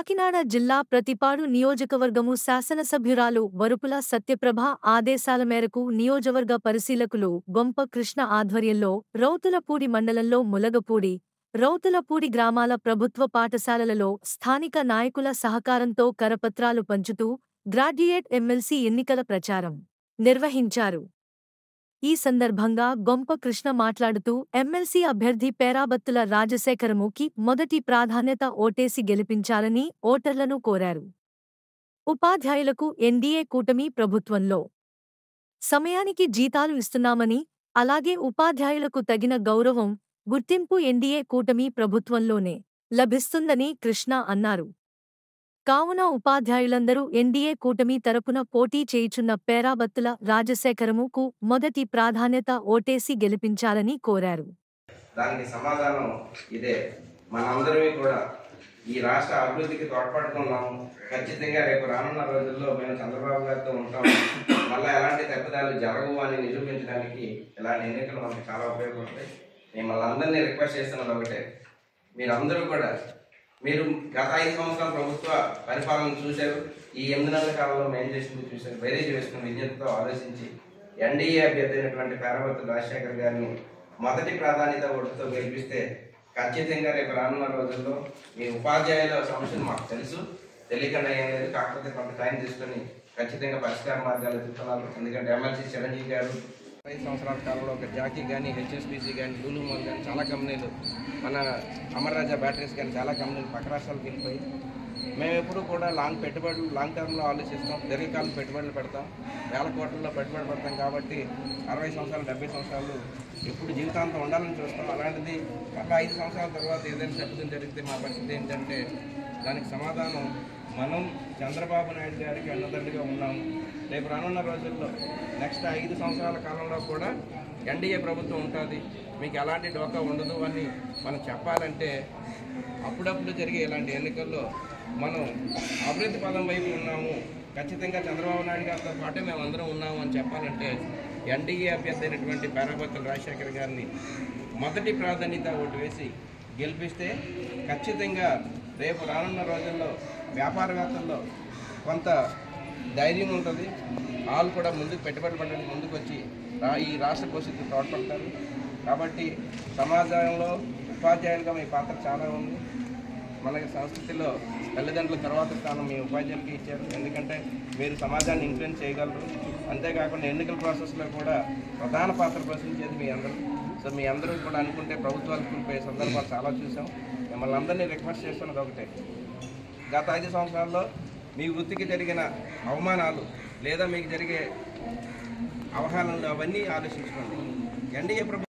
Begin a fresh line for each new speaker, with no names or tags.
కాకినాడ జిల్లా ప్రతిపాడు నియోజకవర్గము శాసనసభ్యురాలు వరుపుల సత్యప్రభ ఆదేశాల మేరకు నియోజకవర్గ పరిశీలకులు గొంప కృష్ణ ఆధ్వర్యంలో రౌతులపూడి మండలంలో ములగపూడి, రౌతులపూడి గ్రామాల ప్రభుత్వ పాఠశాలలలో స్థానిక నాయకుల సహకారంతో కరపత్రాలు పంచుతూ గ్రాడ్యుయేట్ ఎమ్మెల్సీ ఎన్నికల ప్రచారం నిర్వహించారు. ఈ సందర్భంగా గొంప కృష్ణ మాట్లాడుతూ ఎమ్మెల్సీ అభ్యర్థి పేరాబత్తుల రాజశేఖరముకి మొదటి ప్రాధాన్యత ఓటేసి గెలిపించాలని ఓటర్లను కోరారు. ఉపాధ్యాయులకు ఎన్డీఏ కూటమి ప్రభుత్వంలో సమయానికి జీతాలు ఇస్తున్నామని, అలాగే ఉపాధ్యాయులకు తగిన గౌరవం, గుర్తింపు ఎన్డీఏ కూటమి ప్రభుత్వంలోనే లభిస్తుందని కృష్ణ అన్నారు. కావున ఉపాధ్యాయులందరూ ఎన్డీఏ కూటమి తరపున పోటీ చేయుచున్న పేరాబత్తుల రాజశేఖరముకు మొదటి ప్రాధాన్యత ఓటేసి గెలిపించాలని కోరారు.
దానికి సమాధానం ఇదే. మనందరమే కూడా ఈ రాష్ట్ర అభివృద్ధికి తోడ్పడుతున్నాము. ఖచ్చితంగా రేపు రానున్న రోజుల్లో మేము చంద్రబాబు గారితో ఉంటాము. మళ్ళీ ఎలాంటి తప్పిదాలు జరగవు అని నిరూపించడానికి ఇలాంటి ఎన్నికలు మనకు చాలా ఉపయోగపడతాయి. మిమ్మల్ని అందరినీ రిక్వెస్ట్ చేస్తున్నది ఒకటే, మీరందరూ కూడా మీరు గత 5 సంవత్సరాల ప్రభుత్వ పరిపాలన చూశారు. ఈ 8 నెలల కాలంలో మేము చేసింది చూశారు. బైరేజ్ వేసుకున్న విజ్ఞతతో ఆలోచించి ఎన్డీఏ అభ్యర్థి అయినటువంటి పేరాబత్తుల రాజశేఖర్ గారిని మొదటి ప్రాధాన్యత ఓటుతో గెలిపిస్తే ఖచ్చితంగా రేపు రానున్న రోజుల్లో మీ ఉపాధ్యాయుల సమస్యలు మాకు తెలుసు, తెలియకుండా ఏం లేదు. కాకపోతే కొంత టైం తీసుకొని ఖచ్చితంగా పరిష్కార మార్గాలు ఎదుగుతున్నారు. ఎందుకంటే ఎమ్మెల్సీ చిరంజీవి గారు 5 సంవత్సరాల కాలంలో ఒక జాకీ కానీ, హెచ్ఎస్బీసీ కానీ, లూలు మాల్ కానీ చాలా కంపెనీలు, మన అమర్ రాజా బ్యాటరీస్ కానీ చాలా కంపెనీలు పక్క రాష్ట్రాలకు వెళ్ళిపోయి, మేము ఎప్పుడు కూడా లాంగ్ టర్మ్లో ఆలోచిస్తాం. దీర్ఘకాలం పెట్టుబడులు పెడతాం, వేల కోట్లలో పెట్టుబడి పెడతాం. కాబట్టి 60 సంవత్సరాలు 70 సంవత్సరాలు ఎప్పుడు జీవితాంతం ఉండాలని చూస్తాం. అలాంటిది మళ్ళీ 5 సంవత్సరాల తర్వాత ఏదైనా తప్పిదం జరిగితే మా పరిస్థితి ఏంటంటే దానికి సమాధానం మనం చంద్రబాబు నాయుడు గారికి అన్నదండగా ఉన్నాము. రేపు రానున్న రోజుల్లో నెక్స్ట్ 5 సంవత్సరాల కాలంలో కూడా ఎన్డీఏ ప్రభుత్వం ఉంటుంది, మీకు ఎలాంటి డోకా ఉండదు అని మనం చెప్పాలంటే అప్పుడప్పుడు జరిగే ఇలాంటి ఎన్నికల్లో మనం అభివృద్ధి పదం వైపు ఉన్నాము, ఖచ్చితంగా చంద్రబాబు నాయుడు గారితో పాటే మేము అందరం ఉన్నాము అని చెప్పాలంటే ఎన్డీఏ అభ్యర్థి అయినటువంటి పేరాబత్తుల రాజశేఖర్ గారిని మొదటి ప్రాధాన్యత ఓటు వేసి గెలిపిస్తే ఖచ్చితంగా రేపు రానున్న రోజుల్లో వ్యాపారవేత్తల్లో కొంత ధైర్యం ఉంటుంది. వాళ్ళు కూడా ముందుకు పెట్టుబడి పెట్టడానికి ముందుకు వచ్చి ఈ రాష్ట్ర భవిష్యత్తు తోడ్పడతారు. కాబట్టి సమాజంలో ఉపాధ్యాయులుగా మీ పాత్ర చాలా ఉంది. మనకి సంస్కృతిలో తల్లిదండ్రుల తర్వాత స్థానం మీ ఉపాధ్యాయులకి ఇచ్చారు. ఎందుకంటే మీరు సమాజాన్ని ఇన్ఫ్లుయెన్స్ చేయగలరు. అంతేకాకుండా ఎన్నికల ప్రాసెస్లో కూడా ప్రధాన పాత్ర పోషించేది మీ అందరూ. సో మీ అందరూ కూడా అనుకుంటే ప్రభుత్వాలు కూలిపోయే సందర్భాలు చాలా చూసాం. మిమ్మల్ని అందరినీ రిక్వెస్ట్ చేస్తున్నది ఒకటే, గత 5 సంవత్సరాల్లో మీ వృత్తికి జరిగిన అవమానాలు లేదా మీకు జరిగే అవహేళనలు అవన్నీ ఆలోచించుకోండి. ఎన్డీఏ ప్రభుత్వం